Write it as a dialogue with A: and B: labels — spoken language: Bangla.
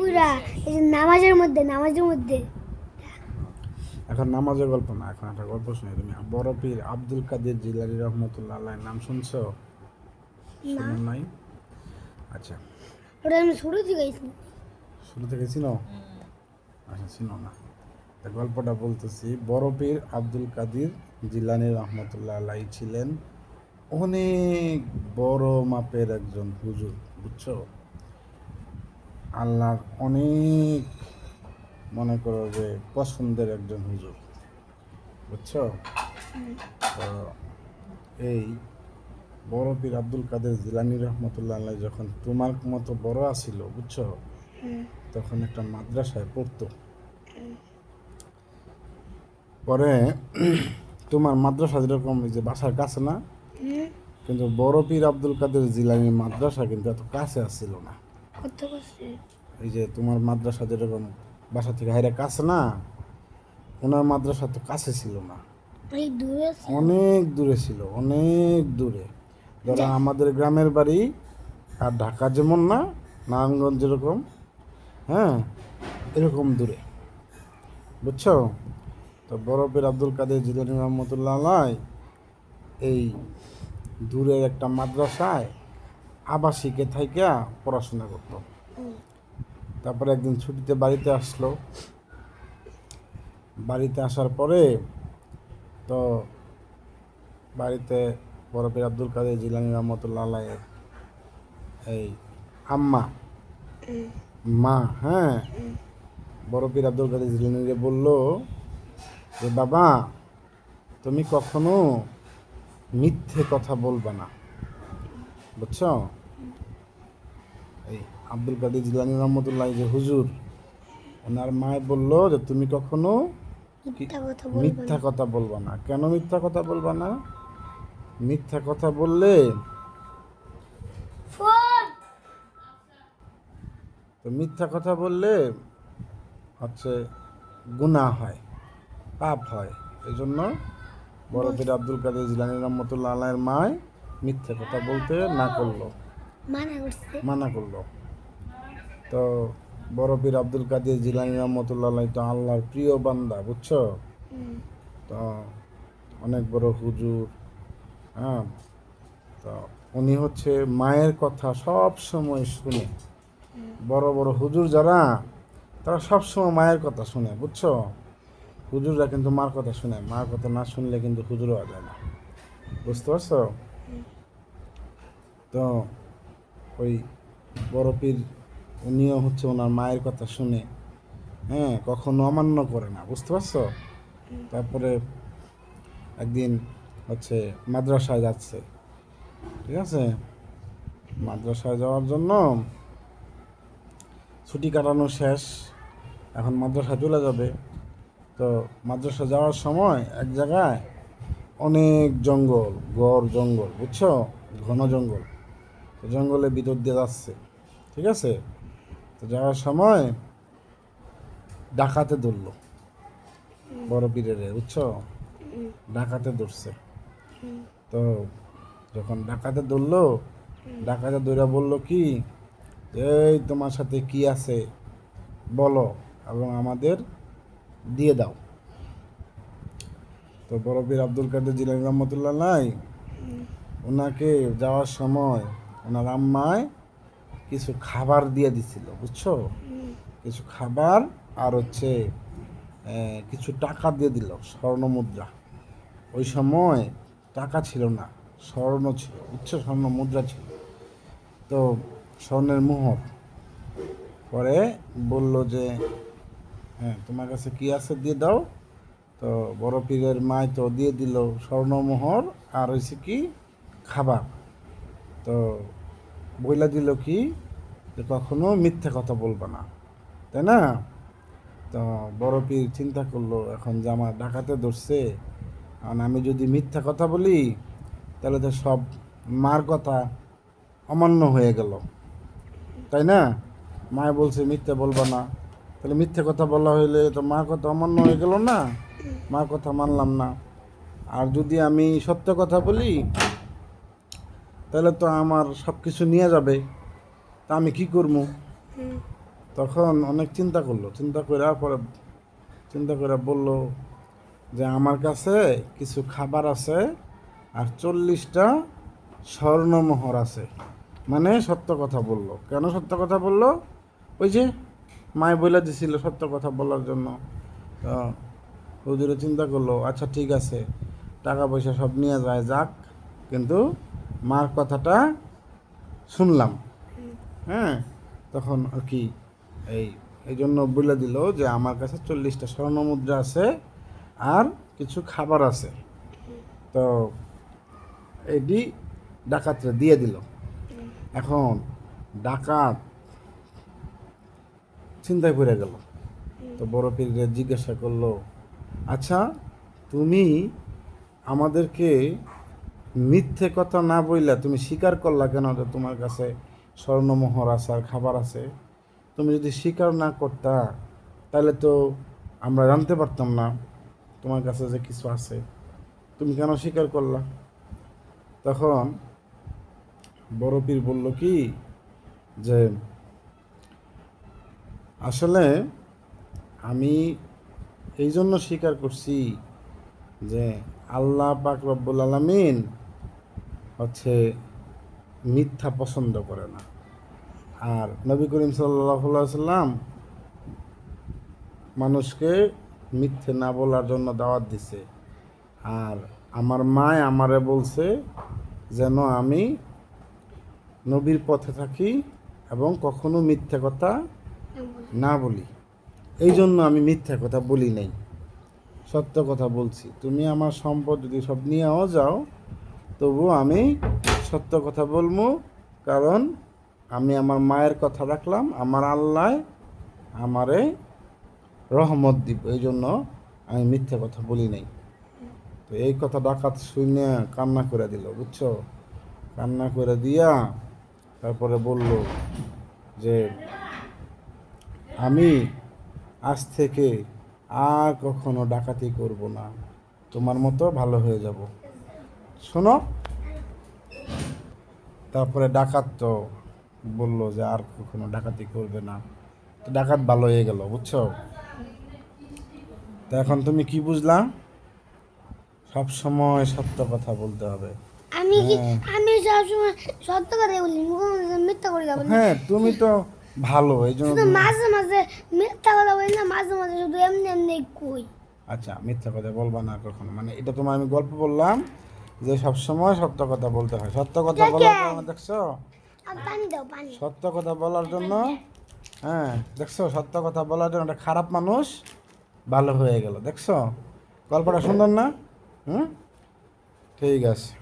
A: পুরা এই যে নামাজের মধ্যে
B: এখন নামাজের গল্প না, এখন একটা গল্প শুনে তুমি। বড় পীর আব্দুল কাদের জিলানী রহমতুল্লাহ আলাইহির নাম শুনছো?
A: না,
B: শুনো নাই? আচ্ছা,
A: ওটা আমি শুরু থেকে
B: শুরু থেকে চিনো? আচ্ছা, চিনো না। তা গল্পটা বলতেছি। বড় পীর আব্দুল কাদের জিলানী রহমতুল্লাহ আলাইহি ছিলেন অনেক বড় মাপের একজন হুজুর, বুঝছো? আল্লাহর অনেক, মনে করো যে পছন্দের একজন হুজুর, বুঝছো? তো এই বড় পীর আব্দুল কাদের জিলানী রহমতুল্লাহ আলাইহি যখন তোমার মতো বড় আছিল, বুঝছো, তখন একটা মাদ্রাসায় পড়তো। পরে তোমার মাদ্রাসা যেরকম এই যে বাসার কাছে না, কিন্তু বড় পীর আব্দুল কাদের জিলানীর মাদ্রাসা কিন্তু এত কাছে আসছিল না।
A: কত করছে
B: এই যে তোমার মাদ্রাসা যেরকম বাসা থেকে হাইরা কাছে না, ওনার মাদ্রাসা তো কাছে ছিল না,
A: এই দূরে ছিল।
B: অনেক দূরে ছিল, অনেক দূরে। ধরো আমাদের গ্রামের বাড়ি আর ঢাকা যেমন না, নারায়ণগঞ্জ যেরকম, হ্যাঁ, এরকম দূরে, বুঝছো? তো বরফের আব্দুল কাদের জিলানী রহমতুল্লাহ আলাই এই দূরের একটা মাদ্রাসায় আবাসিকে থাইকা পড়াশোনা করতো। তারপরে একদিন ছুটিতে বাড়িতে আসলো। বাড়িতে আসার পরে তো বাড়িতে বরফের আব্দুল কাদের জিলানী রহমতুল্লাহ আলাইয়ের এই আম্মা, মা, হ্যাঁ, বড় পীর আব্দুল কাদের জিলানীরে বললো যে বাবা, তুমি কখনো মিথ্যে কথা বলবা না, বুঝছো? এই আব্দুল কাদের জিলানী রহমতুল্লাহ যে হুজুর, ওনার মায় বললো যে তুমি কখনো মিথ্যা কথা বলবা না। কেন মিথ্যা কথা বলবা না? মিথ্যা কথা বললে, তো মিথ্যা কথা বললে হচ্ছে গুনাহ হয়, পাপ হয়। এই জন্য বড় পীর আব্দুল কাদের জিলানী রহমতুল্লাহ আলাইয়ের মায় মিথ্যে কথা বলতে মানা করলো। তো বড় পীর আব্দুল কাদের জিলানী রহমতুল্লাহ আলাই তো আল্লাহর প্রিয় বান্দা, বুঝছো? তো অনেক বড় হুজুর, হ্যাঁ। তো উনি হচ্ছে মায়ের কথা সব সময় শুনে। বড় বড় হুজুর যারা, তারা সব সময় মায়ের কথা শুনে, বুঝছো? হুজুররা কিন্তু মার কথা শুনে, মার কথা না শুনলে কিন্তু হুজুর হওয়া যায় না, বুঝতে পারছো? তো ওই বড় পীর উনিও হচ্ছে ওনার মায়ের কথা শুনে, হ্যাঁ, কখনো অমান্য করে না, বুঝতে পারছো? তারপরে একদিন হচ্ছে মাদ্রাসায় যাচ্ছে, ঠিক আছে? মাদ্রাসায় যাওয়ার জন্য ছুটি কাটানো শেষ, এখন মাদ্রাসায় চলে যাবে। তো মাদ্রাসা যাওয়ার সময় এক জায়গায় অনেক জঙ্গল, গড় জঙ্গল, বুঝছো, ঘন জঙ্গল। তো জঙ্গলের ভিতর দিয়ে যাচ্ছে, ঠিক আছে? তো যাওয়ার সময় ডাকাতে ধরলো বড় পীরের, বুঝছো, ডাকাতে ধরছে। তো যখন ডাকাতে ধরলো, ডাকাতে ধরে বললো কি, এই তোমার সাথে কি আছে বলো এবং আমাদের দিয়ে দাও। তো বড় পীর আব্দুল কাদের জিলানী রহমতুল্লাহ আলাই ওনাকে যাওয়ার সময় ওনার আম্মায় কিছু খাবার দিয়ে দিছিল, বুঝছো, কিছু খাবার আর হচ্ছে কিছু টাকা দিয়ে দিল, স্বর্ণ মুদ্রা। ওই সময় টাকা ছিল না, স্বর্ণ ছিল, বুঝছো, স্বর্ণ মুদ্রা ছিল। তো স্বর্ণের মোহর। পরে বলল যে হ্যাঁ, তোমার কাছে কি আছে দিয়ে দাও। তো বড় পীরের মায় তো দিয়ে দিল স্বর্ণমোহর আর হয়েছে কি খাবার। তো বইলা দিল কি যে কখনো মিথ্যে কথা বলবা না, তাই না? তো বড় পীর চিন্তা করলো, এখন যে আমার ডাকাতে ধরছে, আর আমি যদি মিথ্যা কথা বলি তাহলে তো সব মার কথা অমান্য হয়ে গেল, তাই না? মায় বলছে মিথ্যে বলবা না, তাহলে মিথ্যে কথা বলা হইলে তো মার কথা অমান্য হয়ে গেল না, মার কথা মানলাম না। আর যদি আমি সত্য কথা বলি তাহলে তো আমার সব কিছু নিয়ে যাবে, তা আমি কি করবো? তখন অনেক চিন্তা করলো, চিন্তা করে বলল যে আমার কাছে কিছু খাবার আছে আর 40টা স্বর্ণমোহর আছে। মানে সত্য কথা বলল। কেন সত্য কথা বলল? ওই যে মায় বলে দিছিল সত্য কথা বলার জন্য। তো হুজুরে চিন্তা করলো, আচ্ছা ঠিক আছে, টাকা পয়সা সব নিয়ে যায় যাক, কিন্তু মার কথাটা শুনলাম। হ্যাঁ, তখন আর কি এই এই জন্য বলে দিল যে আমার কাছে 40টা স্বর্ণমুদ্রা আছে আর কিছু খাবার আছে। তো এটি ডাকাতরে দিয়ে দিল। এখন ডাকাত চিন্তায় পড়ে গেল। তো বড় পীররে জিজ্ঞাসা করলো, আচ্ছা তুমি আমাদেরকে মিথ্যে কথা না বইলা তুমি স্বীকার করলা কেন যে তোমার কাছে স্বর্ণমোহর আছে আর খাবার আছে? তুমি যদি স্বীকার না করতা তাহলে তো আমরা জানতে পারতাম না তোমার কাছে যে কিছু আছে। তুমি কেন স্বীকার করলা? তখন বড় পীর বলল কি যে আসলে আমি এই জন্য স্বীকার করছি যে আল্লাহ পাক রব্বুল আলামিন হচ্ছে মিথ্যা পছন্দ করে না। আর নবী করিম সাল্লাল্লাহু আলাইহি সাল্লাম মানুষকে মিথ্যে না বলার জন্য দাওয়াত দিছে। আর আমার মায় আমারে বলছে যেন আমি নবীর পথে থাকি এবং কখনো মিথ্যে কথা না বলি। এই জন্য আমি মিথ্যা কথা বলি নাই, সত্য কথা বলছি। তুমি আমার সম্পদ যদি সব নিয়েও যাও তবু আমি সত্য কথা বলবো, কারণ আমি আমার মায়ের কথা রাখলাম, আমার আল্লাহ আমারে রহমত দিব, এই জন্য আমি মিথ্যা কথা বলি নাই। তো এই কথা ডাকাত শুনে কান্না করে দিল, বুঝছো? কান্না করে দিয়া তারপরে বলল যে আমি আজ থেকে আর কখনো ডাকাতি করব না, তোমার মতো ভালো হয়ে যাব। শোনো, তারপরে ডাকাত তো বললো যে আর কখনো ডাকাতি করবে না। তো ডাকাত ভালো হয়ে গেল, বুঝছো? তো এখন তুমি কি বুঝলা? সব সময় সত্য কথা বলতে হবে।
A: আমি কি
B: হ্যাঁ
A: আমি সবসময় সত্য কথা বলি, মিথ্যা করে যাবো না।
B: হ্যাঁ, তুমি তো ভালো, এই জন্য
A: শুধু মাঝে মাঝে মিথ্যা কথা বলি না, মাঝে মাঝে শুধু এমনি এমনি কই।
B: আচ্ছা, মিথ্যা কথা বলবা না কখনো, মানে এটা তোমার আমি গল্প বললাম যে সব সময় সত্য কথা বলতে হয়। সত্য কথা বলার কারণে দেখছো,
A: আর পানি দাও, পানি।
B: সত্য কথা বলার জন্য, হ্যাঁ দেখছো, সত্য কথা বলার জন্য একটা খারাপ মানুষ ভালো হয়ে গেল। দেখছো গল্পটা সুন্দর না? হুম, ঠিক আছে।